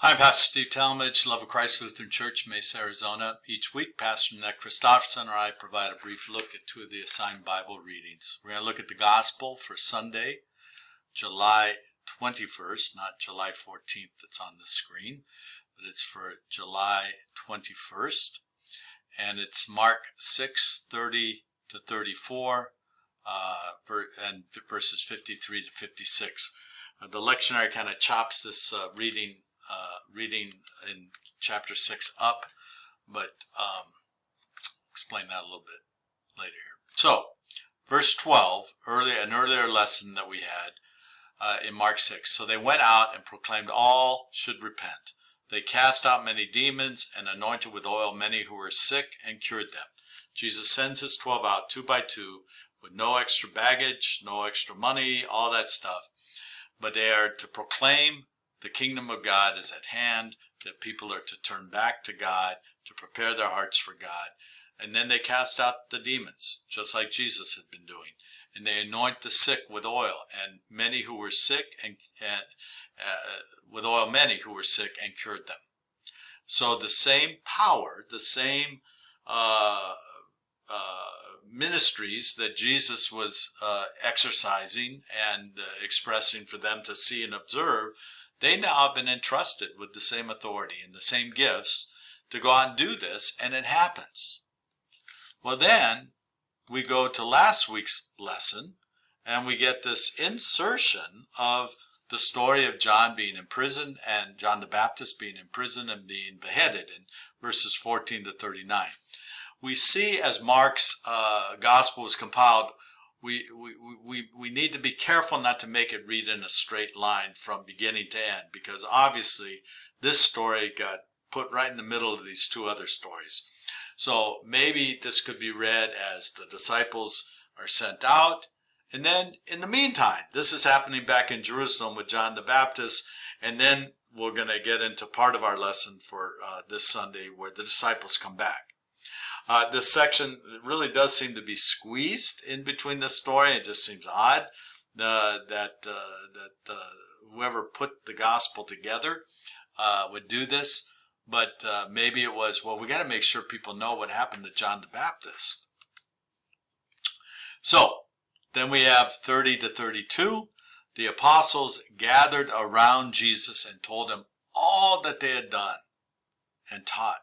I'm Pastor Steve Talmage, Love of Christ Lutheran Church, Mesa, Arizona. Each week, Pastor Nick Christopherson or I provide a brief look at two of the assigned Bible readings. We're going to look at the Gospel for Sunday, July 21st, not July 14th that's on the screen, but it's for July 21st. And it's Mark 6:30 to 34, and verses 53 to 56. The lectionary kind of chops this reading in chapter 6 up, but explain that a little bit later here. So, verse 12, an earlier lesson that we had in Mark 6. So they went out and proclaimed all should repent. They cast out many demons and anointed with oil many who were sick and cured them. Jesus sends his 12 out two by two with no extra baggage, no extra money, all that stuff. But they are to proclaim the kingdom of God is at hand, that people are to turn back to God, to prepare their hearts for God. And then they cast out the demons, just like Jesus had been doing. And they anoint the sick with oil, and many who were sick, and many who were sick and cured them. So the same power, the same ministries that Jesus was exercising and expressing for them to see and observe, they now have been entrusted with the same authority and the same gifts to go out and do this, and it happens. Well, then we go to last week's lesson, and we get this insertion of the story of John being imprisoned and John the Baptist being imprisoned and being beheaded in verses 14 to 39. We see as Mark's gospel was compiled, we need to be careful not to make it read in a straight line from beginning to end, because obviously this story got put right in the middle of these two other stories. So maybe this could be read as the disciples are sent out, and then in the meantime, this is happening back in Jerusalem with John the Baptist, and then we're going to get into part of our lesson for this Sunday where the disciples come back. This section really does seem to be squeezed in between the story. It just seems odd that whoever put the gospel together would do this. But maybe it was, well, we got to make sure people know what happened to John the Baptist. So then we have 30 to 32. The apostles gathered around Jesus and told him all that they had done and taught.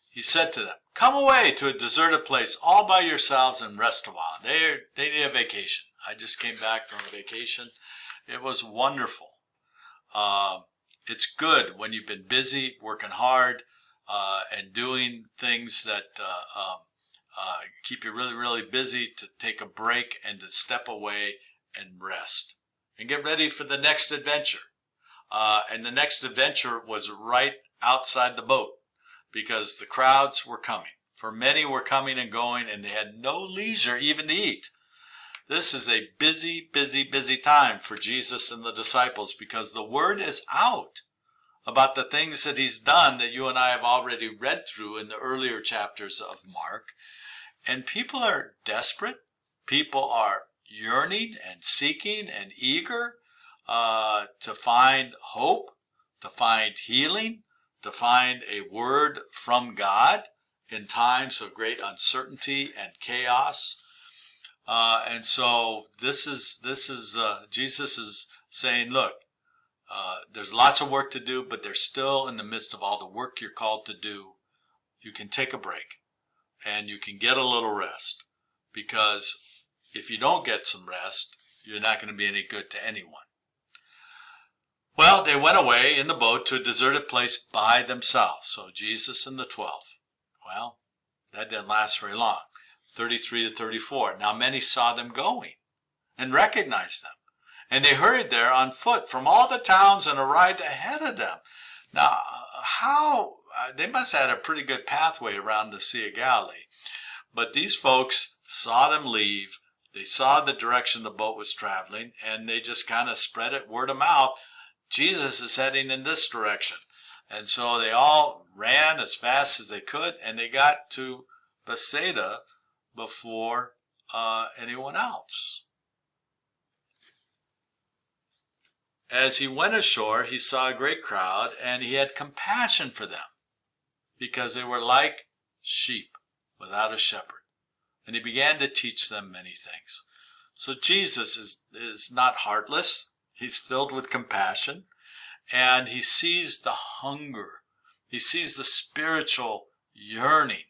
He said to them, "Come away to a deserted place all by yourselves and rest a while." They need a vacation. I just came back from a vacation. It was wonderful. It's good when you've been busy, working hard, and doing things that keep you really, really busy, to take a break and to step away and rest and get ready for the next adventure. And the next adventure was right outside the boat, because the crowds were coming. For many were coming and going, and they had no leisure even to eat. This is a busy, busy, busy time for Jesus and the disciples, because the word is out about the things that he's done that you and I have already read through in the earlier chapters of Mark. And people are desperate. People are yearning and seeking and eager to find hope, to find healing, to find a word from God in times of great uncertainty and chaos. And so this is Jesus is saying, look, there's lots of work to do, but there's still, in the midst of all the work you're called to do, you can take a break and you can get a little rest, because if you don't get some rest, you're not going to be any good to anyone. Well, they went away in the boat to a deserted place by themselves. So Jesus and the 12. Well, that didn't last very long. 33 to 34. Now many saw them going and recognized them, and they hurried there on foot from all the towns and arrived ahead of them. Now, they must have had a pretty good pathway around the Sea of Galilee. But these folks saw them leave. They saw the direction the boat was traveling, and they just kind of spread it word of mouth. Jesus is heading in this direction. And so they all ran as fast as they could, and they got to Bethsaida before anyone else. as he went ashore, he saw a great crowd, and he had compassion for them, because they were like sheep without a shepherd. And he began to teach them many things. So Jesus is not heartless. He's filled with compassion, and he sees the hunger. He sees the spiritual yearning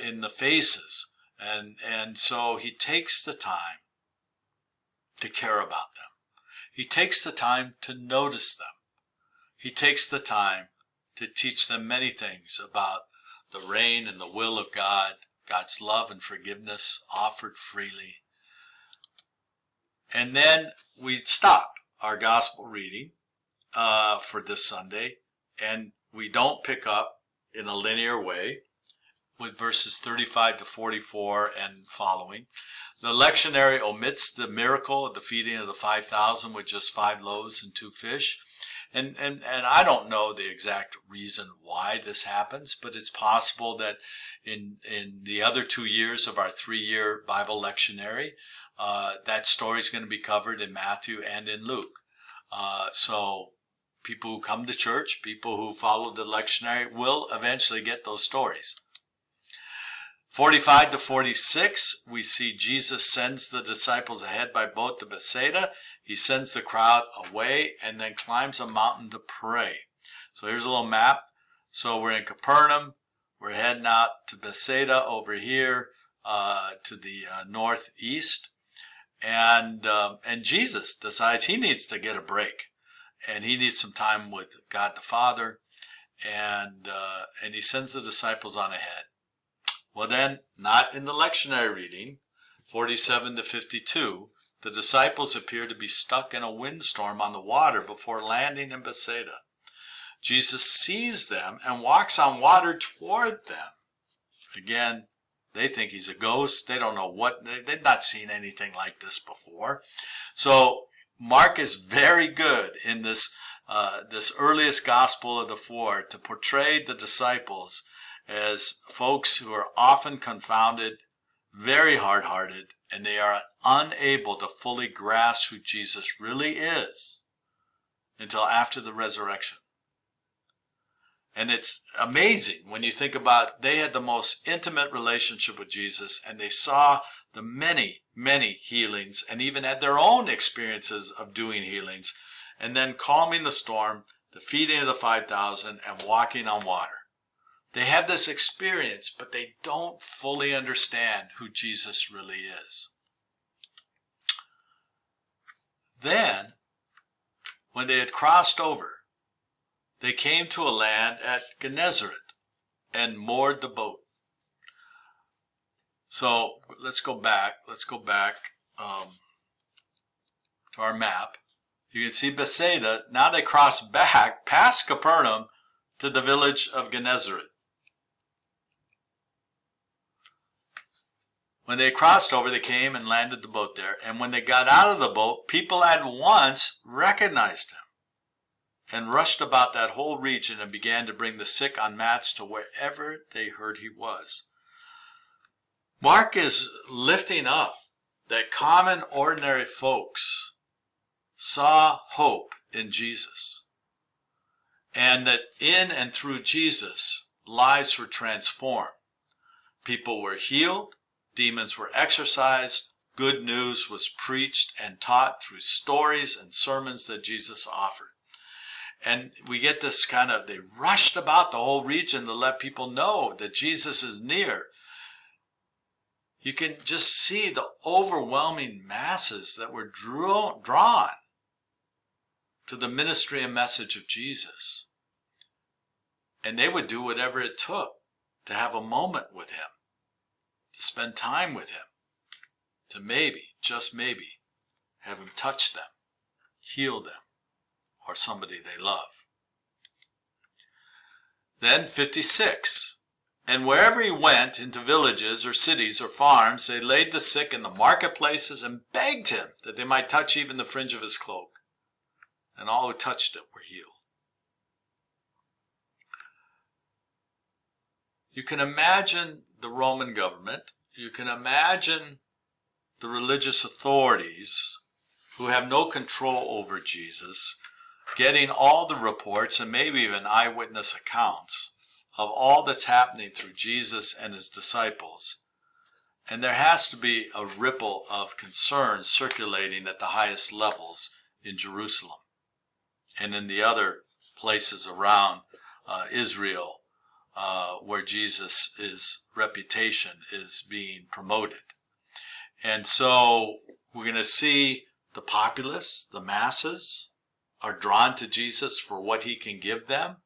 in the faces. And so he takes the time to care about them. He takes the time to notice them. He takes the time to teach them many things about the reign and the will of God, God's love and forgiveness offered freely. And then we stop our gospel reading for this Sunday, and we don't pick up in a linear way with verses 35 to 44 and following. The lectionary omits the miracle of the feeding of the 5,000 with just 5 loaves and 2 fish. And I don't know the exact reason why this happens, but it's possible that in the other 2 years of our 3-year Bible lectionary, that story is going to be covered in Matthew and in Luke. So people who come to church, people who follow the lectionary will eventually get those stories. 45 to 46, we see Jesus sends the disciples ahead by boat to Bethsaida. He sends the crowd away and then climbs a mountain to pray. So here's a little map. So we're in Capernaum. We're heading out to Bethsaida over here to the northeast. And Jesus decides he needs to get a break. And he needs some time with God the Father. And he sends the disciples on ahead. Well then, not in the lectionary reading, 47 to 52, the disciples appear to be stuck in a windstorm on the water before landing in Bethsaida. Jesus sees them and walks on water toward them. Again, they think he's a ghost. They don't know what, they've not seen anything like this before. So Mark is very good in this earliest gospel of the 4 to portray the disciples as folks who are often confounded, very hard-hearted, and they are unable to fully grasp who Jesus really is until after the resurrection. And it's amazing when you think about they had the most intimate relationship with Jesus, and they saw the many, many healings, and even had their own experiences of doing healings, and then calming the storm, the feeding of the 5,000, and walking on water. They have this experience, but they don't fully understand who Jesus really is. Then, when they had crossed over, they came to a land at Gennesaret and moored the boat. So let's go back to our map. You can see Bethsaida. Now they cross back past Capernaum to the village of Gennesaret. When they crossed over, they came and landed the boat there. And when they got out of the boat, people at once recognized him and rushed about that whole region and began to bring the sick on mats to wherever they heard he was. Mark is lifting up that common, ordinary folks saw hope in Jesus, and that in and through Jesus, lives were transformed. People were healed. Demons were exorcised. Good news was preached and taught through stories and sermons that Jesus offered. And we get this they rushed about the whole region to let people know that Jesus is near. You can just see the overwhelming masses that were drawn to the ministry and message of Jesus. And they would do whatever it took to have a moment with him, to spend time with him, to maybe, just maybe, have him touch them, heal them, or somebody they love. Then 56, and wherever he went, into villages or cities or farms, they laid the sick in the marketplaces and begged him that they might touch even the fringe of his cloak. And all who touched it were healed. You can imagine the Roman government. You can imagine the religious authorities who have no control over Jesus, getting all the reports and maybe even eyewitness accounts of all that's happening through Jesus and his disciples. And there has to be a ripple of concern circulating at the highest levels in Jerusalem and in the other places around Israel where Jesus' reputation is being promoted. And so we're going to see the populace, the masses, are drawn to Jesus for what he can give them.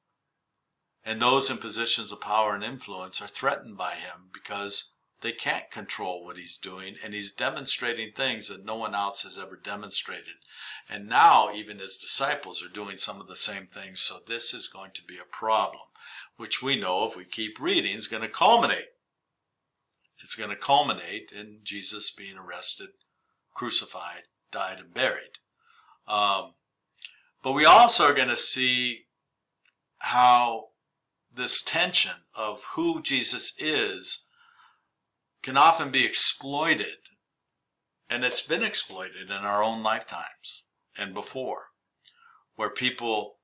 And those in positions of power and influence are threatened by him because they can't control what he's doing, and he's demonstrating things that no one else has ever demonstrated. And now even his disciples are doing some of the same things, so this is going to be a problem, which we know if we keep reading is going to culminate. It's going to culminate in Jesus being arrested, crucified, died, and buried. But we also are going to see how this tension of who Jesus is can often be exploited, and it's been exploited in our own lifetimes and before, where people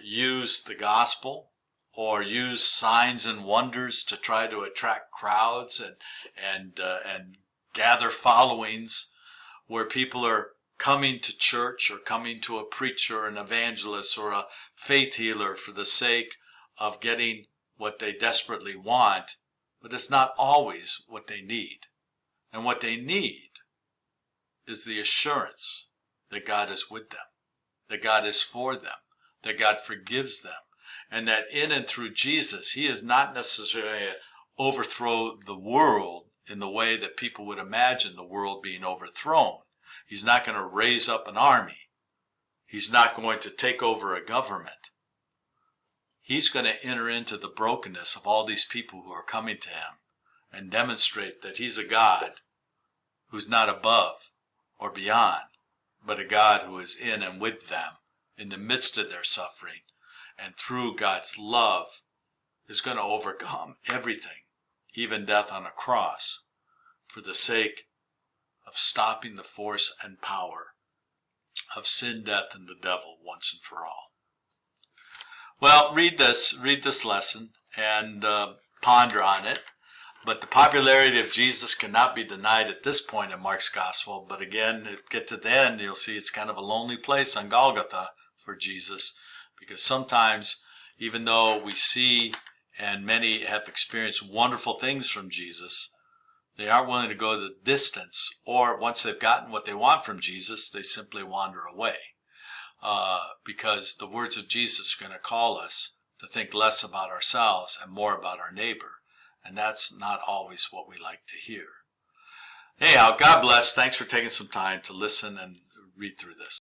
use the gospel or use signs and wonders to try to attract crowds and gather followings, where people are coming to church or coming to a preacher, an evangelist, or a faith healer for the sake of getting what they desperately want, but it's not always what they need. And what they need is the assurance that God is with them, that God is for them, that God forgives them, and that in and through Jesus, he is not necessarily overthrow the world in the way that people would imagine the world being overthrown. He's not going to raise up an army. He's not going to take over a government. He's going to enter into the brokenness of all these people who are coming to him and demonstrate that he's a God who's not above or beyond, but a God who is in and with them in the midst of their suffering, and through God's love is going to overcome everything, even death on a cross, for the sake of stopping the force and power of sin, death, and the devil once and for all. Well, read this lesson and ponder on it. But the popularity of Jesus cannot be denied at this point in Mark's gospel. But again, get to the end, you'll see it's kind of a lonely place on Golgotha for Jesus, because sometimes, even though we see and many have experienced wonderful things from Jesus, they aren't willing to go the distance, or once they've gotten what they want from Jesus, they simply wander away. Because the words of Jesus are going to call us to think less about ourselves and more about our neighbor. And that's not always what we like to hear. Anyhow, God bless. Thanks for taking some time to listen and read through this.